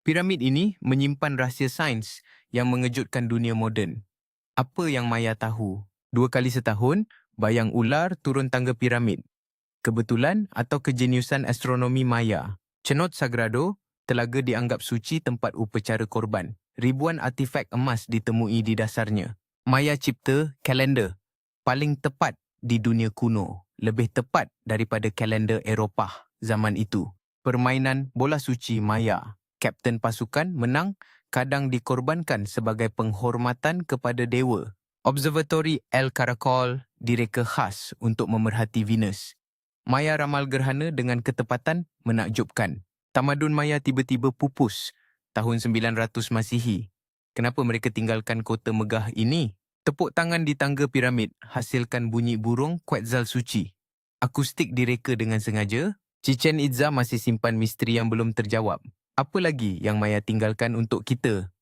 Piramid ini menyimpan rahsia sains yang mengejutkan dunia moden. Apa yang Maya tahu? 2 kali setahun, bayang ular turun tangga piramid. Kebetulan atau kejeniusan astronomi Maya? Cenot Sagrado, telaga dianggap suci tempat upacara korban. Ribuan artifak emas ditemui di dasarnya. Maya cipta kalender paling tepat di dunia kuno, lebih tepat daripada kalender Eropah zaman itu. Permainan bola suci Maya. Kapten pasukan menang kadang dikorbankan sebagai penghormatan kepada dewa. Observatory El Caracol direka khas untuk memerhati Venus. Maya ramal gerhana dengan ketepatan menakjubkan. Tamadun Maya tiba-tiba pupus tahun 900 Masihi. Kenapa mereka tinggalkan kota megah ini? Tepuk tangan di tangga piramid hasilkan bunyi burung Quetzal suci. Akustik direka dengan sengaja. Chichen Itza masih simpan misteri yang belum terjawab. Apa lagi yang Maya tinggalkan untuk kita?